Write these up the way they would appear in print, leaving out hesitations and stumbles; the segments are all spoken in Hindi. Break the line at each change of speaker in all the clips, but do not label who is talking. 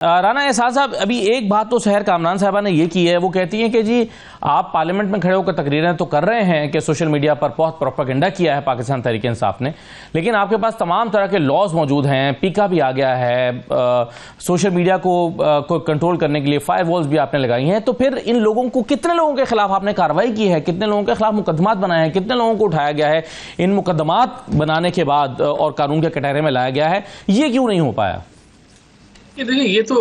राना एहसास साहब, अभी एक बात तो सहर कामरान साहबा ने ये की है, वो कहती हैं कि जी आप पार्लियामेंट में खड़े होकर तकरीरें तो कर रहे हैं कि सोशल मीडिया पर बहुत प्रोपेगेंडा किया है पाकिस्तान तहरीक इंसाफ ने, लेकिन आपके पास तमाम तरह के लॉज मौजूद हैं, पीका भी आ गया है, सोशल मीडिया को कंट्रोल करने के लिए फायर वॉल्स भी आपने लगाई हैं, तो फिर इन लोगों को, कितने लोगों के खिलाफ आपने कार्रवाई की है, कितने लोगों के खिलाफ मुकदमात बनाए हैं, कितने लोगों को उठाया गया है, इन मुकदमात बनाने के बाद और कानून के कटहरे में लाया गया है, ये क्यों नहीं हो पाया?
देखिए, ये तो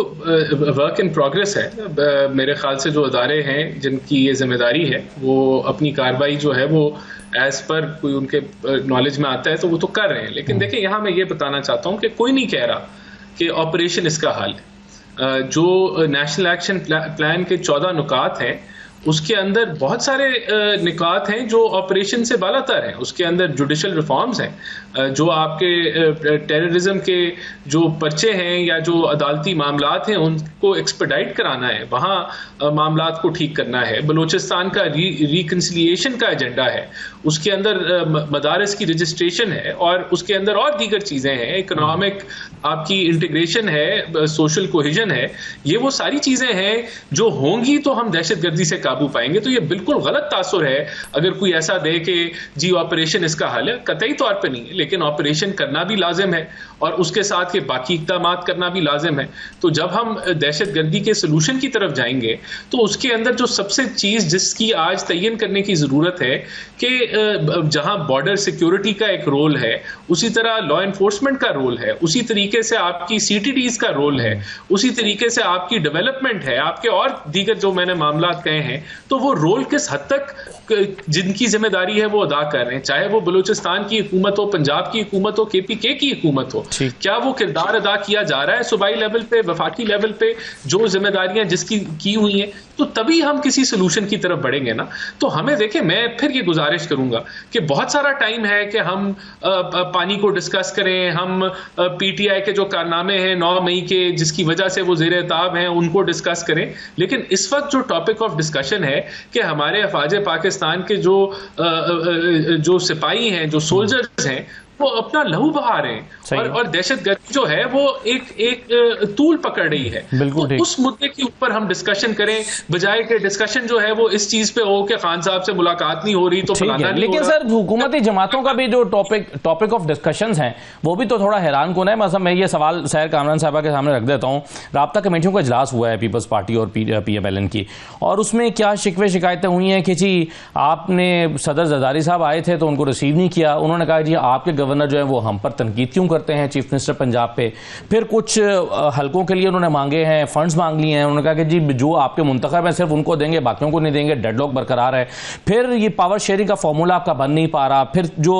वर्क इन प्रोग्रेस है। मेरे ख्याल से जो अदारे हैं जिनकी ये जिम्मेदारी है वो अपनी कार्रवाई जो है वो एज पर कोई उनके नॉलेज में आता है तो वो तो कर रहे हैं। लेकिन देखिए, यहाँ मैं ये बताना चाहता हूँ कि कोई नहीं कह रहा कि ऑपरेशन इसका हल है। जो नेशनल एक्शन प्लान के 14 नुकात हैं उसके अंदर बहुत सारे निकात हैं जो ऑपरेशन से बालातर हैं। उसके अंदर जुडिशल रिफॉर्म्स हैं, जो आपके टेररिज्म के जो पर्चे हैं या जो अदालती मामलात हैं उनको एक्सपेडाइट कराना है, वहाँ मामलात को ठीक करना है। बलूचिस्तान का रिकन्सिलिएशन का एजेंडा है, उसके अंदर मदारस की रजिस्ट्रेशन है और उसके अंदर और दीगर चीज़ें हैं। इकोनॉमिक आपकी इंटीग्रेशन है, सोशल कोहेजन है। ये वो सारी चीज़ें हैं जो होंगी तो हम दहशतगर्दी से काबू पाएंगे। तो ये बिल्कुल गलत तासुर है अगर कोई ऐसा दे कि जी ऑपरेशन इसका हल है। कतई तौर पे नहीं है, लेकिन ऑपरेशन करना भी लाजिम है और उसके साथ के बाकी इक़दामात करना भी लाजिम है। तो जब हम दहशतगर्दी के सोल्यूशन की तरफ जाएंगे तो उसके अंदर जो सबसे चीज़ जिसकी आज तयन करने की ज़रूरत है कि जहां बॉर्डर सिक्योरिटी का एक रोल है, उसी तरह लॉ एनफोर्समेंट का रोल है, उसी तरीके से आपकी CTDs का रोल है, उसी तरीके से आपकी डेवलपमेंट है, आपके और दीगर जो मैंने मामलात कहे हैं, तो वो रोल किस हद तक जिनकी जिम्मेदारी है वो अदा कर रहे हैं, चाहे वो बलूचिस्तान की हुकूमत हो, पंजाब की हुकूमत हो, KPK की हुकूमत हो, क्या वो किरदार अदा किया जा रहा है सूबाई लेवल पे, वफाकी लेवल पे जो जिम्मेदारियां जिसकी की हुई हैं? तो तभी हम किसी सोल्यूशन की तरफ बढ़ेंगे ना। तो हमें देखें, मैं फिर ये गुजारिश करूंगा कि बहुत सारा टाइम है कि हम पानी को डिस्कस करें, हम PTI के जो कारनामे हैं 9 मई के जिसकी वजह से वो ज़ेरे ताब हैं उनको डिस्कस करें। लेकिन इस वक्त जो टॉपिक ऑफ डिस्कशन है कि हमारे अफवाज पाकिस्तान के जो सिपाही हैं, जो सोल्जर्स हैं, वो अपना लहू बहा रहे हैं और दहशतगर्दी जो है वो एक तूल पकड़ रही है। तो उस मुद्दे के ऊपर हम डिस्कशन करें, बजाय के डिस्कशन जो है वो इस चीज पे हो कि खान साहब से मुलाकात नहीं हो रही तो फलाना नहीं।
लेकिन सर, हुकूमती जमातों का भी जो टॉपिक ऑफ डिस्कशंस हैं वो भी तो थोड़ा हैरान कुन है। मतलब मैं ये सवाल सहर कामरान साहबा के सामने रख देता हूँ। राब्ता कमेटियों का इजलास हुआ है पीपल्स पार्टी और PMLN की, और उसमें क्या शिकवे शिकायतें हुई हैं कि जी आपने सदर जरदारी साहब आए थे तो उनको रिसीव नहीं किया। उन्होंने कहा जी आपके गवर्नर जो है वो हम पर तनकीद क्यों करते हैं, चीफ मिनिस्टर पंजाब पे। फिर कुछ हलकों के लिए उन्होंने मांगे हैं, फंड्स मांग लिए हैं। उन्होंने कहा कि जी जो आपके मुंतखब हैं सिर्फ उनको देंगे, बाकियों को नहीं देंगे, डेडलॉक बरकरार है। फिर ये पावर शेयरिंग का फॉर्मूला आपका बन नहीं पा रहा। फिर जो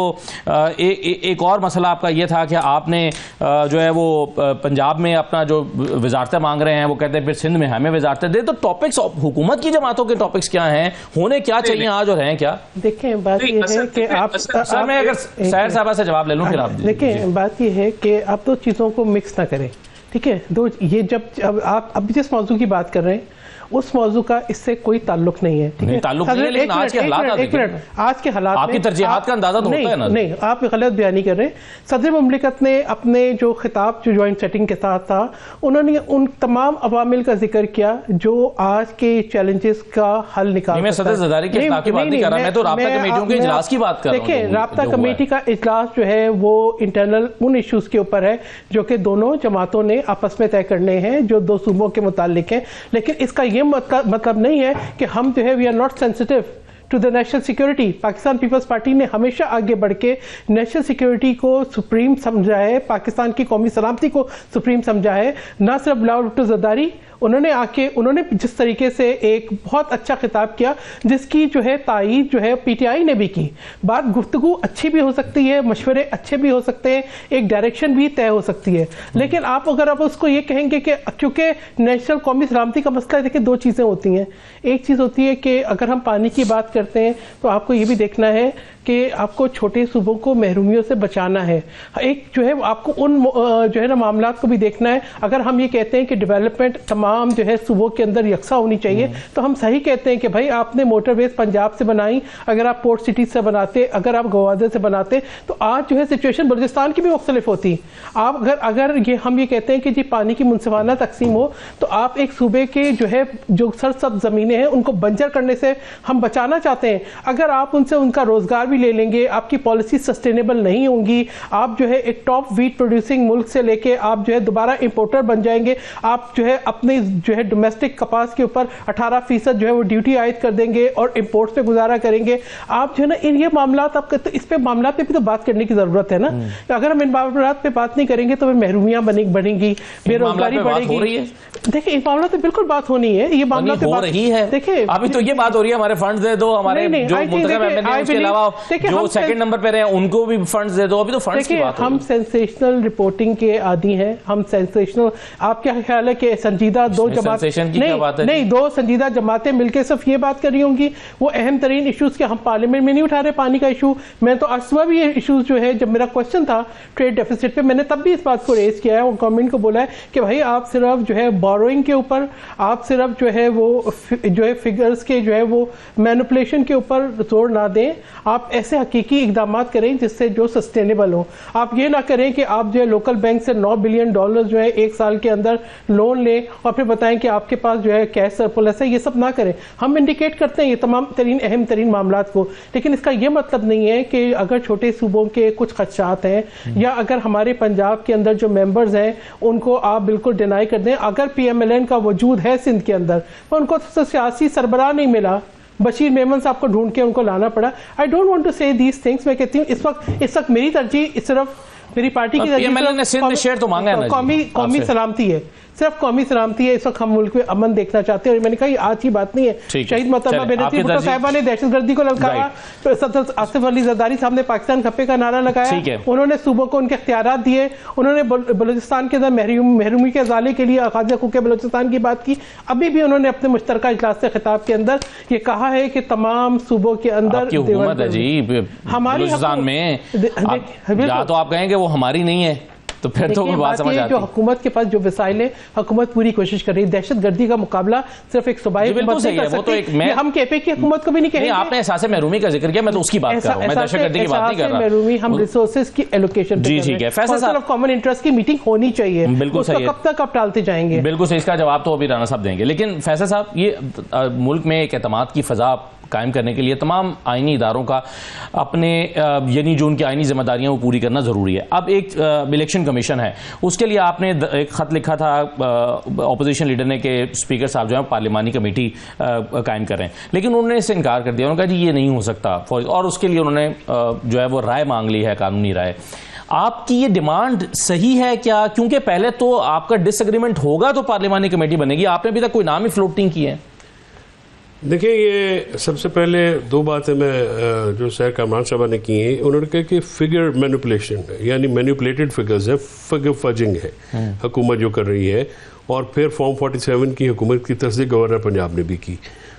एक और मसला आपका ये था कि आपने जो है वो पंजाब में अपना जो वजारतें मांग रहे हैं वो कहते हैं फिर सिंध में हमें वजारतें दे। तो टॉपिक्स हुकूमत की जमातों के टॉपिक्स क्या हैं, होने क्या चाहिए आज और हैं क्या?
देखें, बात ये है कि आप
सर, मैं अगर सहर साहबा से जवाब ले लूं फिर आप
देखिए, बात यह है कि आप दो चीज़ों को मिक्स ना करें, ठीक है? ये जब आप अभी जिस मौजू की बात कर रहे हैं उस मौजू का इससे कोई ताल्लुक नहीं है, ठीक है?
ताल्लुक नहीं है, लेकिन आज के हालात,
एक मिनट, आज के हालात
आपकी तरजीहात का अंदाजा तो होता है ना।
नहीं, आप गलत बयानी कर रहे हैं। सदर मुमलिकत ने अपने जो खिताब जो ज्वाइंट सेटिंग के साथ था, उन्होंने उन तमाम अवामिल का जिक्र किया जो आज के चैलेंजेस का हल निकाल।
मैं सदर ज़रदारी के इजलास की बात नहीं कर रहा, मैं तो राब्ता कमेटियों के इजलास की बात कर रहा हूं।
देखिए, राब्ता कमेटी का इजलास जो है वो इंटरनल उन इश्यूज के ऊपर है जो कि दोनों जमातों ने आपस में तय करने हैं, जो दो सूबों के मुतालिक हैं। लेकिन इसका ये मतलब नहीं है कि हम जो है we are not sensitive to the national security. Pakistan Peoples Party ने हमेशा आगे बढ़ के नेशनल सिक्योरिटी को सुप्रीम समझा है, पाकिस्तान की कौमी सलामती को सुप्रीम समझा है। ना सिर्फ बिलावल भुट्टो जरदारी, उन्होंने जिस तरीके से एक बहुत अच्छा खिताब किया जिसकी जो है तायीद जो है PTI ने भी की। बात गुफ्तगू अच्छी भी हो सकती है, मशवरे अच्छे भी हो सकते हैं, एक डायरेक्शन भी तय हो सकती है। लेकिन अगर आप उसको ये कहेंगे कि क्योंकि नेशनल कौमी सलामती का मसला है, देखिए दो चीज़ें होती हैं। एक चीज़ होती है कि अगर हम पानी की बात करते हैं तो आपको ये भी देखना है कि आपको छोटे सूबों को महरूमियों से बचाना है। एक जो है आपको उन जो है ना मामलात को भी देखना है। अगर हम ये कहते हैं कि डेवलपमेंट तमाम जो है सूबों के अंदर यकसा होनी चाहिए, तो हम सही कहते हैं कि भाई आपने मोटरवेज पंजाब से बनाई, अगर आप पोर्ट सिटी से बनाते, अगर आप गवादर से बनाते, तो आज जो है सिचुएशन बलूचिस्तान की भी मुख्तलिफ होती। आप अगर ये हम ये कहते हैं कि जी पानी की मुनसिफाना तकसीम हो, तो आप एक सूबे के जो है जो सरसब्ज ज़मीनें हैं उनको बंजर करने से हम बचाना चाहते हैं। अगर आप उनसे उनका रोजगार भी ले लेंगे, आपकी पॉलिसी सस्टेनेबल नहीं होंगी, आप जो है एक टॉप वीट प्रोड्यूसिंग मुल्क से लेके आप जो है दोबारा इंपोर्टर बन जाएंगे, आप जो है अपने जो है डोमेस्टिक कपास के ऊपर 18% जो है वो ड्यूटी आयद कर देंगे और इंपोर्ट्स पे गुजारा करेंगे। आप जो है ना इन ये मामलात आप तो इस पे मामलात पे भी तो बात करने की जरूरत है ना। अगर हम इन मामलात पे बात नहीं करेंगे तो महरूमियां बनेंगी, बेरोजगारी बढ़ेगी। देखिए इन मामलों पे बिल्कुल बात होनी है, ये मामला
हो रही है।
देखिए
अभी तो ये बात हो रही है हमारे फंड्स दे दो, हमारे जो मुंतखब एमएलए हैं उसके अलावा जो सेकंड नंबर पे रहे उनको भी फंड्स दे दो। अभी तो फंड्स की बात हो रही है।
हम सेंसेशनल रिपोर्टिंग के आदी हैं, हम सेंसेशनल। आप क्या ख्याल है कि संजीदा दो जमात नहीं दो संजीदा जमातें मिलकर सिर्फ ये बात कर रही होंगी वो अहम तरीन इशूज के हम पार्लियामेंट में नहीं उठा रहे? पानी का इशू मैं तो आज सुबह भी ये इशूज जो है, जब मेरा क्वेश्चन था ट्रेड डेफिसिट पे, मैंने तब भी इस बात को रेज किया है और गवर्नमेंट को बोला है कि भाई आप सिर्फ जो है बोरोइंग के ऊपर, आप सिर्फ जो है वो जो है फिगर्स के जो है वो मैनिपुलेशन के ऊपर जोर ना दें, आप ऐसे हकीकी इकदाम करें जिससे जो सस्टेनेबल हो। आप ये ना करें कि आप जो है लोकल बैंक से $9 बिलियन जो है एक साल के अंदर लोन लें और फिर बताएं कि आपके पास जो है कैश सरप्लस है। ये सब ना करें। हम इंडिकेट करते हैं ये तमाम तरीन अहम तरीन मामलात को, लेकिन इसका ये मतलब नहीं है कि अगर छोटे सूबों के कुछ खदशात हैं या अगर हमारे पंजाब के अंदर जो मेंबर्स हैं उनको आप बिल्कुल डिनाई कर दें। अगर PMLN का वजूद है सिंध के अंदर, तो उनको तो सियासी सरबराह नहीं मिला, बशीर मेमन साहब को ढूंढ के उनको लाना पड़ा। आई डोंट वांट टू से दीज थिंग्स। मैं कहती हूँ इस वक्त मेरी तरजीह सिर्फ मेरी पार्टी की कौमी सलामती है, सिर्फ कौमी सलामती है। इस वक्त हम मुल्क में अमन देखना चाहते हैं और मैंने कहा आज की बात नहीं है। शहीद मोहतरमा बेनज़ीर भुट्टो साहिबा ने दहशतगर्दी को ललकारा, आसिफ अली जरदारी साहब ने पाकिस्तान खप्पे का नारा लगाया, उन्होंने सूबों को उनके इख्तियारात दिए, उन्होंने बलूचिस्तान के अंदर महरूमी के अज़ाले के लिए अखाज़ हक़ूक़ बलूचिस्तान की बात की। अभी भी उन्होंने अपने मुश्तरका इजलास से खिताब के अंदर ये कहा है कि तमाम सूबों के अंदर
हमारी में तो आप कहेंगे वो हमारी नहीं है, तो फिर तो बात समझ आती है।
जो हुकूमत के पास जो वसाइल है, हुकूमत पूरी कोशिश कर रही है। दहशतगर्दी का मुकाबला सिर्फ एक सूबाई हुकूमत नहीं कर सकती। हम केपी की हुकूमत को भी नहीं कहेंगे।
आपने एहसास महरूमी का जिक्र किया, मैं तो उसकी बात कर रहा हूं, मैं दहशतगर्दी की बात नहीं कर रहा।
महरूमी हम रिसोर्सेज की एलोकेशन
जी ठीक है। फैसला साहब
कॉमन इंटरेस्ट की मीटिंग होनी चाहिए,
बिल्कुल सही है।
कब तक आप टालते जाएंगे?
बिल्कुल सही, इसका जवाब तो अभी राना साहब देंगे। लेकिन फैसला साहब, ये मुल्क में एक एतमाद की फजा कायम करने के लिए तमाम आईनी इदारों का अपने यानी जो उनकी आईनी जिम्मेदारियां वो पूरी करना ज़रूरी है। अब एक इलेक्शन कमीशन है, उसके लिए आपने एक ख़त लिखा था अपोजिशन लीडर ने कि स्पीकर साहब जो है पार्लिमानी कमेटी कायम कर रहे हैं, लेकिन उन्होंने इससे इनकार कर दिया। उन्होंने कहा जी ये नहीं हो सकता, और उसके लिए उन्होंने जो है वो राय मांग ली है, कानूनी राय। आपकी ये डिमांड सही है क्या? क्योंकि पहले तो आपका डिसएग्रीमेंट होगा तो पार्लिमानी कमेटी बनेगी, आपने अभी तक कोई नाम ही फ्लोटिंग की है।
देखिए, ये सबसे पहले दो बातें मैं जो सैर कामरान साहब ने की हैं, उन्होंने कहा कि फिगर मैनिपुलेशन यानी मैनिपुलेटेड फिगर्स है, फिगर फजिंग है हुकूमत जो कर रही है, और फिर फॉर्म 47 की हुकूमत की तस्दीक गवर्नर पंजाब ने भी की।